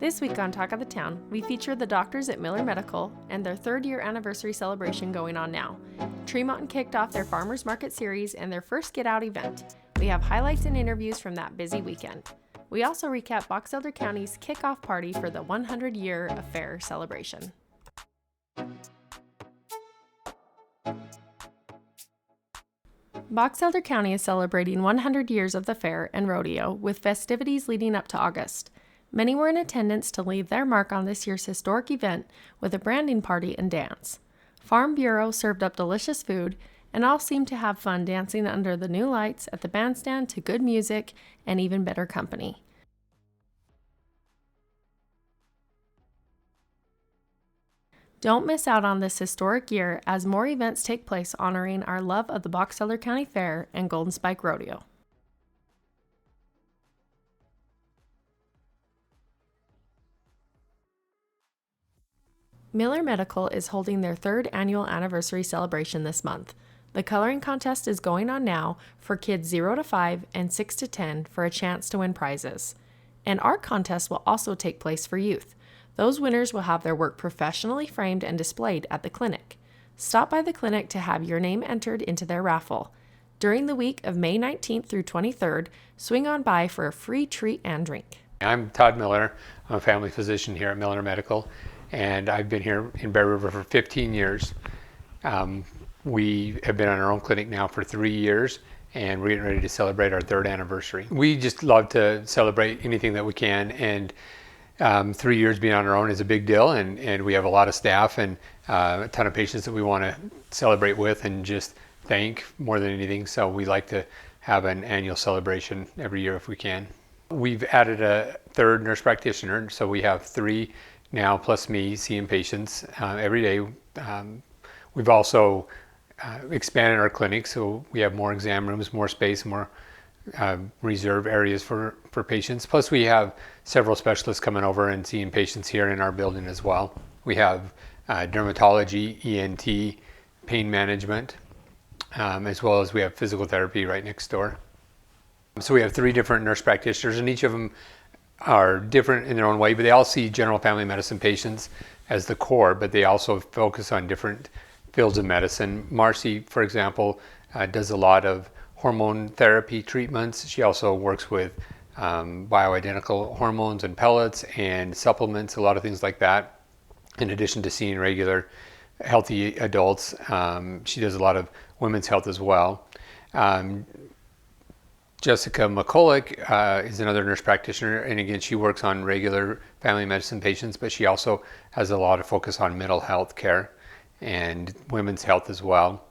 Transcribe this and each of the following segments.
This week on Talk of the Town, we feature the doctors at Miller Medical and their third-year anniversary celebration going on now. Tremonton kicked off their Farmers Market series and their first Get Out event. We have highlights and interviews from that busy weekend. We also recap Box Elder County's kickoff party for the 100-year affair celebration. Box Elder County is celebrating 100 years of the fair and rodeo with festivities leading up to August. Many were in attendance to leave their mark on this year's historic event with a branding party and dance. Farm Bureau served up delicious food, and all seemed to have fun dancing under the new lights at the bandstand to good music and even better company. Don't miss out on this historic year as more events take place honoring our love of the Box Elder County Fair and Golden Spike Rodeo. Miller Medical is holding their third annual anniversary celebration this month. The coloring contest is going on now for kids 0 to 5 and 6 to 10 for a chance to win prizes. An art contest will also take place for youth. Those winners will have their work professionally framed and displayed at the clinic. Stop by the clinic to have your name entered into their raffle. During the week of May 19th through 23rd, swing on by for a free treat and drink. I'm Todd Miller. I'm a family physician here at Miller Medical, and I've been here in Bear River for 15 years. We have been on our own clinic now for 3 years, and we're getting ready to celebrate our third anniversary. We just love to celebrate anything that we can, and 3 years being on our own is a big deal, and we have a lot of staff and a ton of patients that we want to celebrate with and just thank more than anything. So we like to have an annual celebration every year if we can. We've added a third nurse practitioner, so we have 3 now plus me seeing patients every day. We've also expanded our clinic, so we have more exam rooms, more space, more reserve areas for patients. Plus we have several specialists coming over and seeing patients here in our building as well. We have dermatology, ENT, pain management, as well as we have physical therapy right next door. So we have 3 different nurse practitioners, and each of them are different in their own way, but they all see general family medicine patients as the core, but they also focus on different fields of medicine. Marcy, for example, does a lot of hormone therapy treatments. She also works with bioidentical hormones and pellets and supplements, a lot of things like that. In addition to seeing regular healthy adults, she does a lot of women's health as well. Jessica McCulloch is another nurse practitioner, and again, she works on regular family medicine patients, but she also has a lot of focus on mental health care and women's health as well.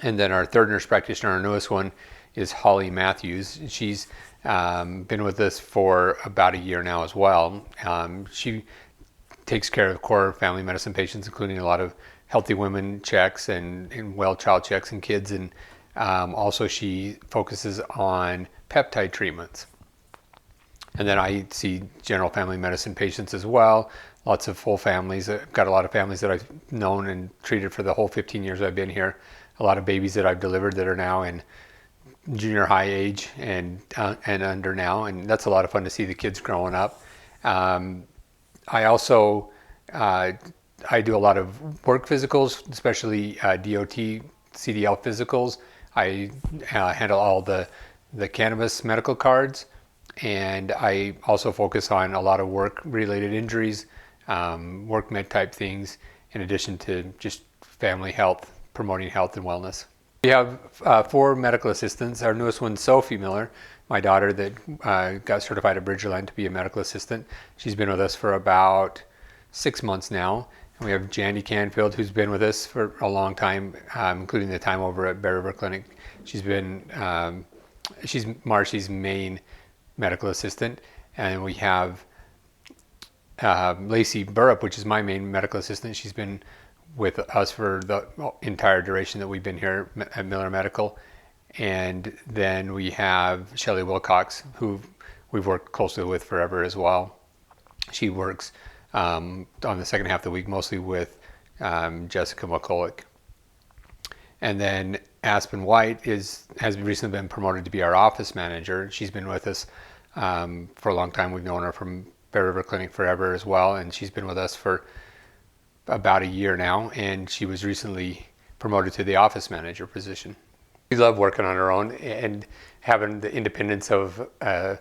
And then our third nurse practitioner, our newest one, is Holly Matthews. She's been with us for about a year now as well. She takes care of core family medicine patients, including a lot of healthy women checks and well child checks and kids, and also she focuses on peptide treatments. And then I see general family medicine patients as well, lots of full families. I've got a lot of families that I've known and treated for the whole 15 years I've been here. A lot of babies that I've delivered that are now in junior high age and under now, and that's a lot of fun to see the kids growing up. I also I do a lot of work physicals, especially DOT, CDL physicals. I handle all the cannabis medical cards, and I also focus on a lot of work-related injuries, work med type things, in addition to just family health, promoting health and wellness. We have 4 medical assistants. Our newest one's Sophie Miller, my daughter that got certified at Bridgerland to be a medical assistant. She's been with us for about 6 months now. And we have Jandy Canfield, who's been with us for a long time, including the time over at Bear River Clinic. She's Marcy's main medical assistant. And we have Lacey Burrup, which is my main medical assistant. She's been with us for the entire duration that we've been here at Miller Medical. And then we have Shelley Wilcox, who we've worked closely with forever as well. She works on the second half of the week, mostly with Jessica McCulloch. And then Aspen White has recently been promoted to be our office manager. She's been with us for a long time. We've known her from Bear River Clinic forever as well, and she's been with us for about a year now, and she was recently promoted to the office manager position. We love working on our own and having the independence of a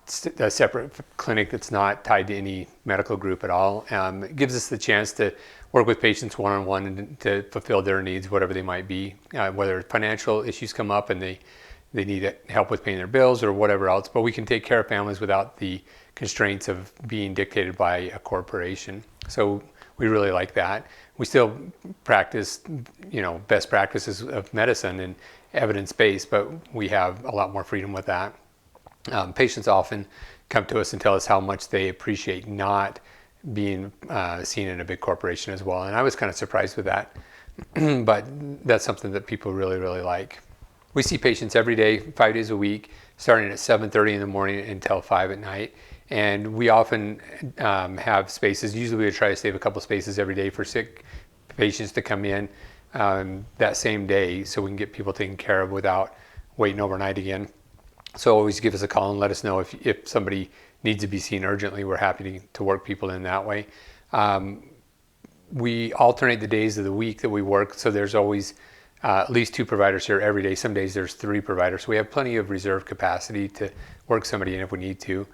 separate clinic that's not tied to any medical group at all. It gives us the chance to work with patients one-on-one and to fulfill their needs, whatever they might be, whether financial issues come up and they need help with paying their bills or whatever else, but we can take care of families without the constraints of being dictated by a corporation. So we really like that. We still practice, best practices of medicine and evidence-based, but we have a lot more freedom with that. Patients often come to us and tell us how much they appreciate not being seen in a big corporation as well. And I was kind of surprised with that, but that's something that people really, really like. We see patients every day, 5 days a week, starting at 7:30 in the morning until 5 at night. And we often have spaces. Usually we try to save a couple spaces every day for sick patients to come in that same day so we can get people taken care of without waiting overnight again. So always give us a call and let us know if somebody needs to be seen urgently. We're happy to work people in that way. We alternate the days of the week that we work, so there's always at least 2 providers here every day. Some days there's 3 providers. So we have plenty of reserve capacity to work somebody in if we need to.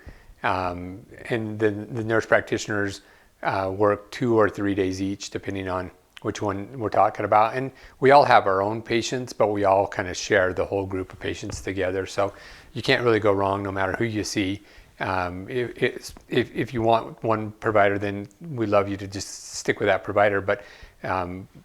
And then the nurse practitioners work 2 or 3 days each, depending on which one we're talking about. And we all have our own patients, but we all kind of share the whole group of patients together. So you can't really go wrong no matter who you see. If you want one provider, then we'd love you to just stick with that provider. But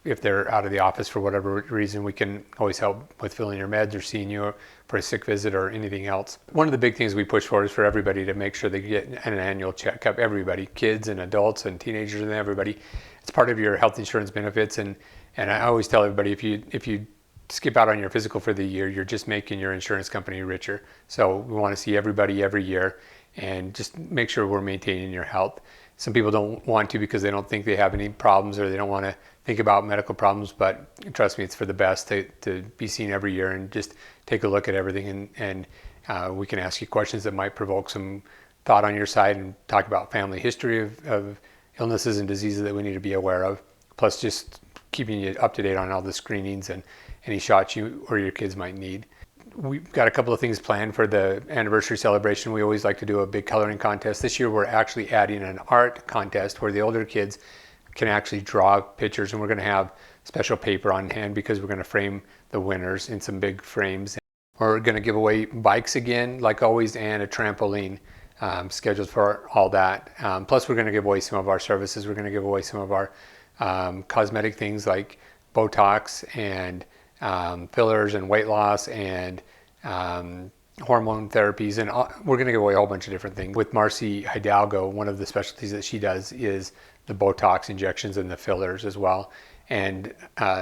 if they're out of the office for whatever reason, we can always help with filling your meds or seeing you for a sick visit or anything else. One of the big things we push for is for everybody to make sure they get an annual checkup. Everybody, kids and adults and teenagers and everybody. It's part of your health insurance benefits. And I always tell everybody, if you skip out on your physical for the year, you're just making your insurance company richer. So we want to see everybody every year and just make sure we're maintaining your health. Some people don't want to because they don't think they have any problems or they don't want to think about medical problems, but trust me, it's for the best to be seen every year and just take a look at everything, and we can ask you questions that might provoke some thought on your side and talk about family history of illnesses and diseases that we need to be aware of, plus just keeping you up to date on all the screenings and any shots you or your kids might need. We've got a couple of things planned for the anniversary celebration. We always like to do a big coloring contest. This year we're actually adding an art contest where the older kids can actually draw pictures, and we're going to have special paper on hand because we're going to frame the winners in some big frames. We're going to give away bikes again, like always, and a trampoline scheduled for all that. Plus we're going to give away some of our services. We're going to give away some of our cosmetic things like Botox and fillers and weight loss and hormone therapies, and we're going to give away a whole bunch of different things. With Marcy Hidalgo, one of the specialties that she does is the Botox injections and the fillers as well. And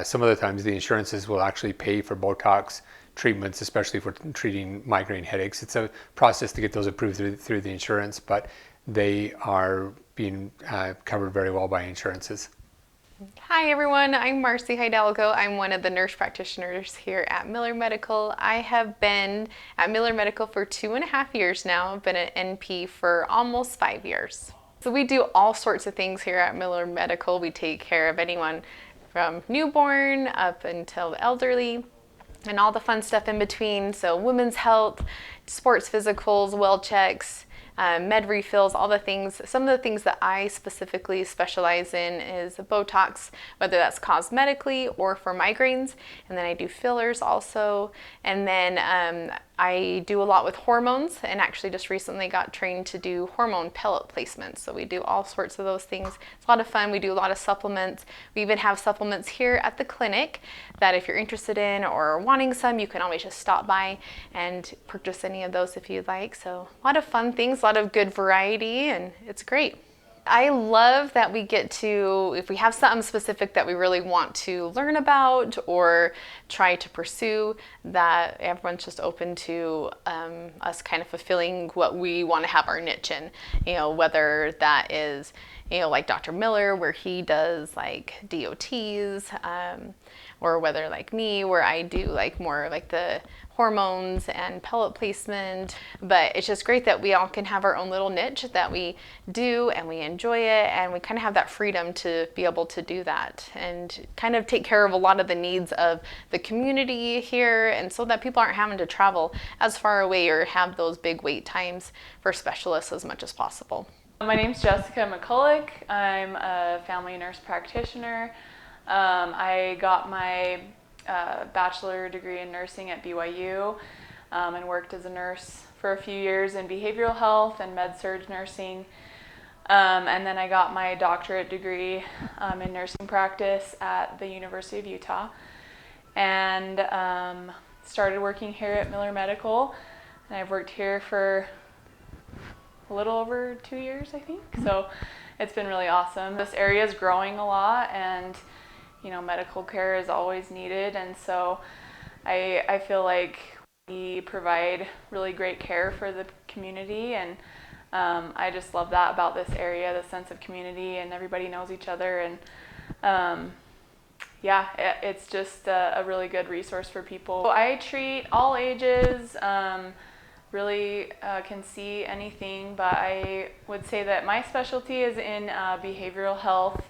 some of the times the insurances will actually pay for Botox treatments, especially for treating migraine headaches. It's a process to get those approved through the insurance, but they are being covered very well by insurances. Hi everyone, I'm Marcy Hidalgo. I'm one of the nurse practitioners here at Miller Medical. I have been at Miller Medical for 2.5 years now. I've been an NP for almost 5 years. So we do all sorts of things here at Miller Medical. We take care of anyone from newborn up until elderly and all the fun stuff in between. So women's health, sports physicals, well checks, med refills, all the things. Some of the things that I specifically specialize in is Botox, whether that's cosmetically or for migraines. And then I do fillers also. And then I do a lot with hormones, and actually just recently got trained to do hormone pellet placements. So we do all sorts of those things. It's a lot of fun. We do a lot of supplements. We even have supplements here at the clinic that if you're interested in or wanting some, you can always just stop by and purchase any of those if you'd like. So a lot of fun things, a lot of good variety, and it's great. I love that we get to, if we have something specific that we really want to learn about or try to pursue, that everyone's just open to us kind of fulfilling what we want to have our niche in. You know, whether that is, you know, like Dr. Miller, where he does like DOTs, or whether like me, where I do like more like the hormones and pellet placement. But it's just great that we all can have our own little niche that we do and we enjoy it, and we kind of have that freedom to be able to do that and kind of take care of a lot of the needs of the community here, and so that people aren't having to travel as far away or have those big wait times for specialists as much as possible. My name's Jessica McCulloch. I'm a family nurse practitioner. I got my bachelor degree in nursing at BYU and worked as a nurse for a few years in behavioral health and med-surg nursing. And then I got my doctorate degree in nursing practice at the University of Utah, and started working here at Miller Medical. And I've worked here for a little over 2 years, I think. So it's been really awesome. This area is growing a lot, and medical care is always needed, and so I feel like we provide really great care for the community, and I just love that about this area, the sense of community, and everybody knows each other, and it's just a really good resource for people. I treat all ages, really can see anything, but I would say that my specialty is in behavioral health,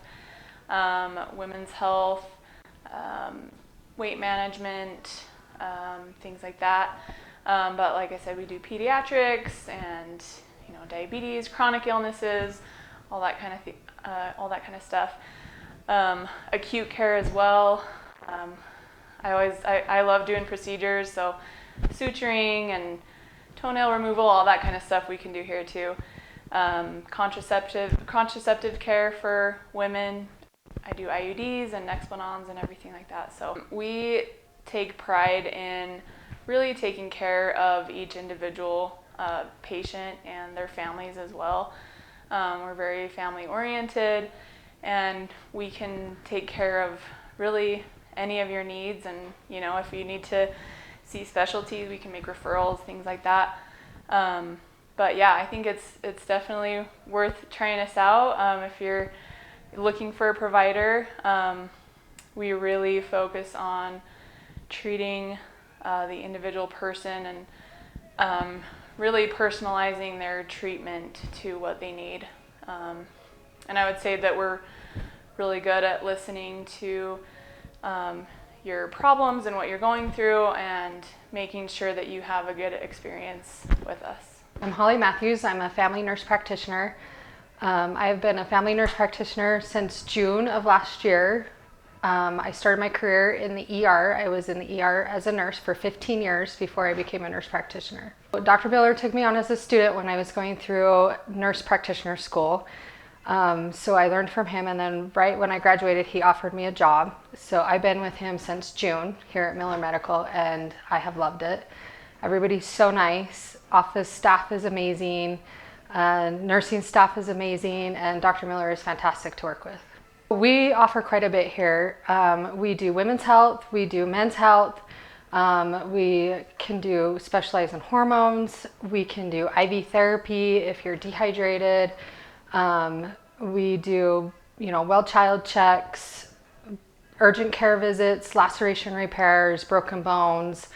women's health, weight management, things like that. But like I said, we do pediatrics and diabetes, chronic illnesses, all that kind of stuff. Acute care as well. I love doing procedures, so suturing and toenail removal, all that kind of stuff we can do here too. Contraceptive care for women. I do IUDs and Nexplanons and everything like that. So we take pride in really taking care of each individual patient and their families as well. We're very family oriented, and we can take care of really any of your needs. And if you need to see specialties, we can make referrals, things like that. But yeah, I think it's definitely worth trying us out. If you're looking for a provider, we really focus on treating the individual person and really personalizing their treatment to what they need. And I would say that we're really good at listening to your problems and what you're going through, and making sure that you have a good experience with us. I'm Holly Matthews. I'm a family nurse practitioner. I've been a family nurse practitioner since June of last year. I started my career in the ER. I was in the ER as a nurse for 15 years before I became a nurse practitioner. Dr. Miller took me on as a student when I was going through nurse practitioner school. So I learned from him, and then right when I graduated, he offered me a job. So I've been with him since June here at Miller Medical, and I have loved it. Everybody's so nice. Office staff is amazing. Nursing staff is amazing, and Dr. Miller is fantastic to work with. We offer quite a bit here. We do women's health, we do men's health, we can do specialize in hormones, we can do IV therapy if you're dehydrated. We do, well child checks, urgent care visits, laceration repairs, broken bones.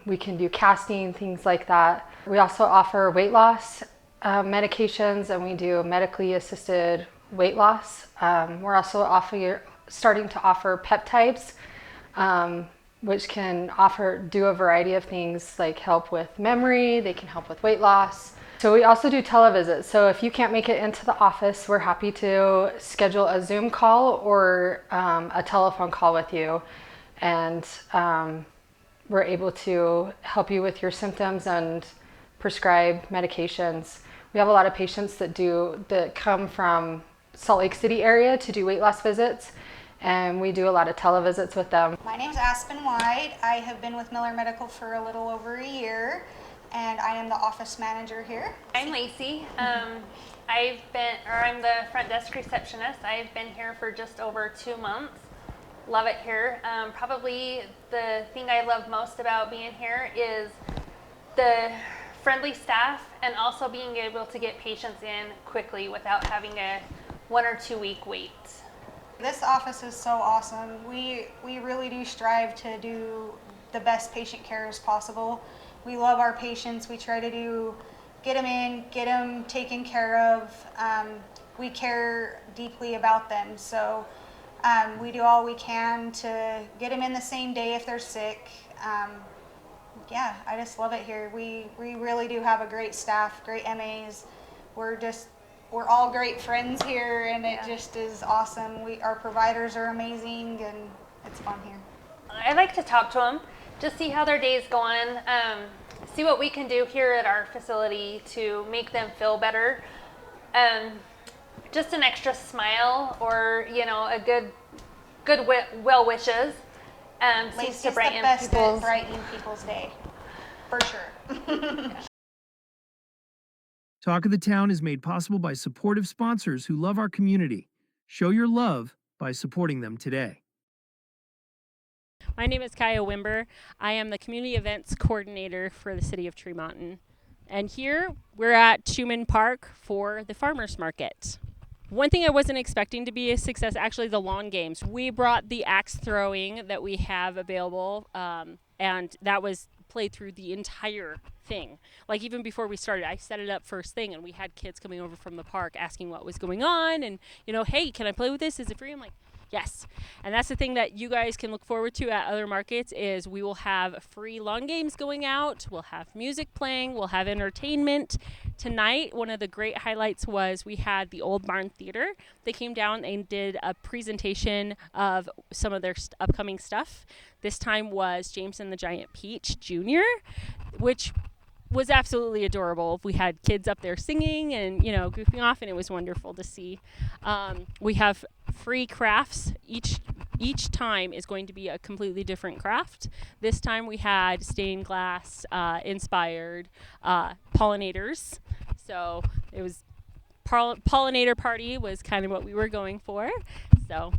We can do casting, things like that. We also offer weight loss medications, and we do medically assisted weight loss. We're also starting to offer peptides, which can do a variety of things like help with memory, they can help with weight loss. So we also do televisits. So if you can't make it into the office, we're happy to schedule a Zoom call or a telephone call with you. And we're able to help you with your symptoms and prescribe medications. We have a lot of patients that come from Salt Lake City area to do weight loss visits, and we do a lot of televisits with them. My name's Aspen White. I have been with Miller Medical for a little over a year, and I am the office manager here. I'm Lacey. I'm the front desk receptionist. I've been here for just over 2 months. Love it here. Probably the thing I love most about being here is the friendly staff, and also being able to get patients in quickly without having a 1 or 2 week wait. This office is so awesome. We really do strive to do the best patient care as possible. We love our patients. We try to get them in, get them taken care of. We care deeply about them. So we do all we can to get them in the same day if they're sick. Yeah, I just love it here. We really do have a great staff, great MAs. We're all great friends here, and it just is awesome. Our providers are amazing, and it's fun here. I like to talk to them, just see how their day's going, see what we can do here at our facility to make them feel better. Just an extra smile or, a good well wishes seems to brighten people's day, for sure. Talk of the Town is made possible by supportive sponsors who love our community. Show your love by supporting them today. My name is Kaya Wimber. I am the Community Events Coordinator for the City of Tremonton. And here we're at Schumann Park for the Farmers Market. One thing I wasn't expecting to be a success, actually the lawn games. We brought the axe throwing that we have available, and that was played through the entire thing. Like even before we started, I set it up first thing, and we had kids coming over from the park asking what was going on, and hey, can I play with this? Is it free? I'm like, yes. And that's the thing that you guys can look forward to at other markets is we will have free lawn games going out. We'll have music playing. We'll have entertainment. Tonight, one of the great highlights was we had the Old Barn Theater. They came down and did a presentation of some of their upcoming stuff. This time was James and the Giant Peach Jr., which was absolutely adorable. We had kids up there singing and, goofing off, and it was wonderful to see. We have free crafts. Each time is going to be a completely different craft. This time we had stained glass inspired pollinators. So it was pollinator party was kind of what we were going for. So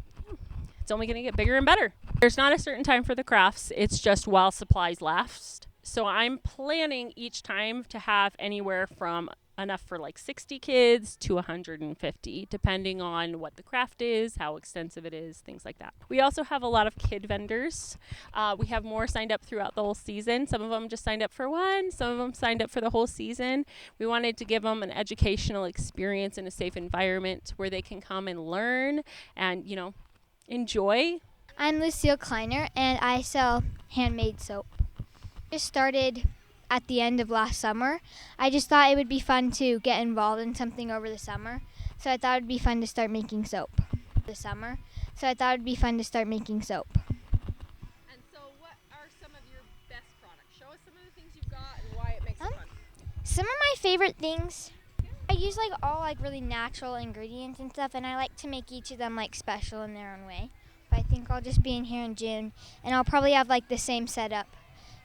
it's only going to get bigger and better. There's not a certain time for the crafts. It's just while supplies last. So I'm planning each time to have anywhere from enough for like 60 kids to 150, depending on what the craft is, how extensive it is, things like that. We also have a lot of kid vendors. We have more signed up throughout the whole season. Some of them just signed up for one, some of them signed up for the whole season. We wanted to give them an educational experience in a safe environment where they can come and learn and, enjoy. I'm Lucille Kleiner, and I sell handmade soap. Just started at the end of last summer. I just thought it would be fun to get involved in something over the summer, so I thought it would be fun to start making soap. And so what are some of your best products? Show us some of the things you've got and why it makes it fun. Some of my favorite things, I use all really natural ingredients and stuff, and I like to make each of them special in their own way. But I think I'll just be in here in June, and I'll probably have the same setup,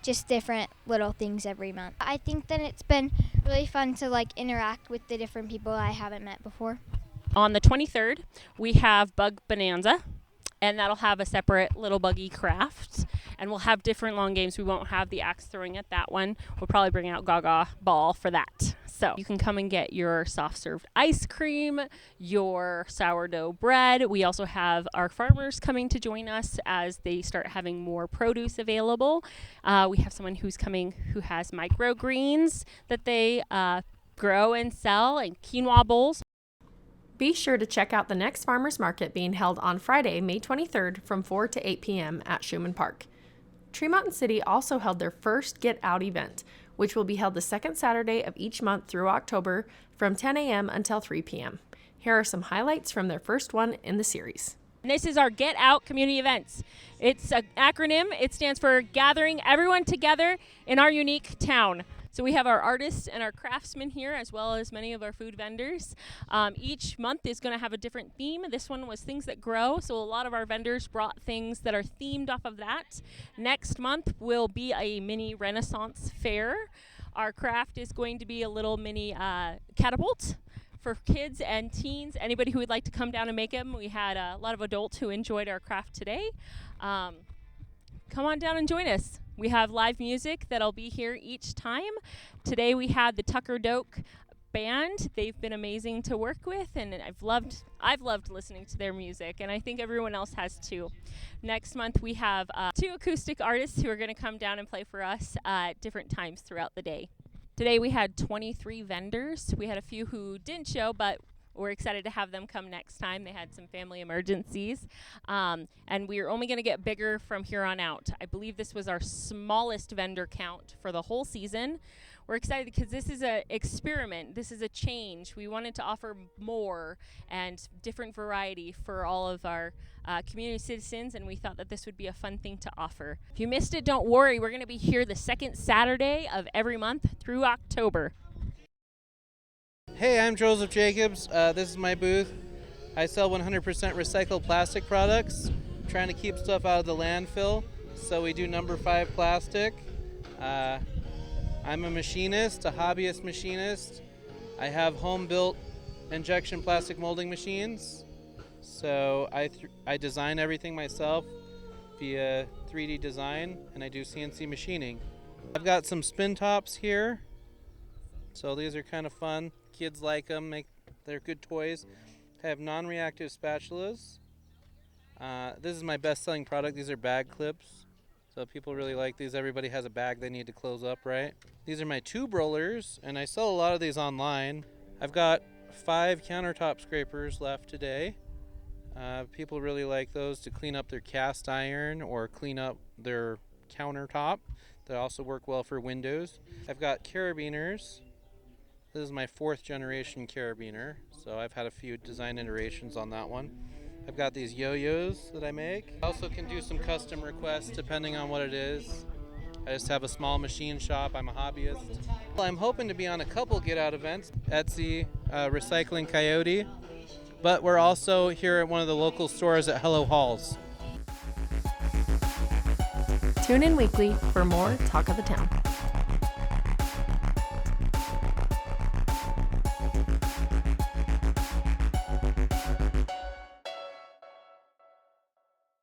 just different little things every month. I think that it's been really fun to interact with the different people I haven't met before. On the 23rd, we have Bug Bonanza, and that'll have a separate little buggy craft, and we'll have different lawn games. We won't have the axe throwing at that one. We'll probably bring out Gaga Ball for that. So you can come and get your soft served ice cream, your sourdough bread. We also have our farmers coming to join us as they start having more produce available. We have someone who's coming who has microgreens that they grow and sell, and quinoa bowls. Be sure to check out the next farmers market being held on Friday, May 23rd from 4 to 8 p.m. at Schumann Park. Tremonton City also held their first Get Out event, which will be held the second Saturday of each month through October from 10 a.m. until 3 p.m. Here are some highlights from their first one in the series. This is our Get Out community events. It's an acronym. It stands for gathering everyone together in our unique town. So we have our artists and our craftsmen here, as well as many of our food vendors. Each month is going to have a different theme. This one was things that grow, so a lot of our vendors brought things that are themed off of that. Next month will be a mini Renaissance fair. Our craft is going to be a little mini catapult for kids and teens, anybody who would like to come down and make them. We had a lot of adults who enjoyed our craft today. Come on down and join us. We have live music that'll be here each time. Today we had the Tucker Doak band. They've been amazing to work with, and I've loved listening to their music, and I think everyone else has too. Next month we have 2 acoustic artists who are going to come down and play for us at different times throughout the day. Today we had 23 vendors. We had a few who didn't show, but we're excited to have them come next time. They had some family emergencies, and we're only going to get bigger from here on out. I believe this was our smallest vendor count for the whole season. We're excited because this is an experiment. This is a change. We wanted to offer more and different variety for all of our community citizens, and we thought that this would be a fun thing to offer. If you missed it, don't worry. We're going to be here the second Saturday of every month through October. Hey, I'm Joseph Jacobs. This is my booth. I sell 100% recycled plastic products. I'm trying to keep stuff out of the landfill, so we do number 5 plastic. I'm a machinist, a hobbyist machinist. I have home-built injection plastic molding machines. So I design everything myself via 3D design, and I do CNC machining. I've got some spin tops here. So these are kind of fun. Kids like them. They're good toys. I have non-reactive spatulas. This is my best-selling product. These are bag clips. So people really like these. Everybody has a bag they need to close up, right? These are my tube rollers, and I sell a lot of these online. I've got 5 countertop scrapers left today. People really like those to clean up their cast iron or clean up their countertop. They also work well for windows. I've got carabiners. This is my 4th generation carabiner, so I've had a few design iterations on that one. I've got these yo-yos that I make. I also can do some custom requests depending on what it is. I just have a small machine shop. I'm a hobbyist. Well, I'm hoping to be on a couple Get Out events, Etsy, Recycling Coyote, but we're also here at one of the local stores at Hello Halls. Tune in weekly for more Talk of the Town.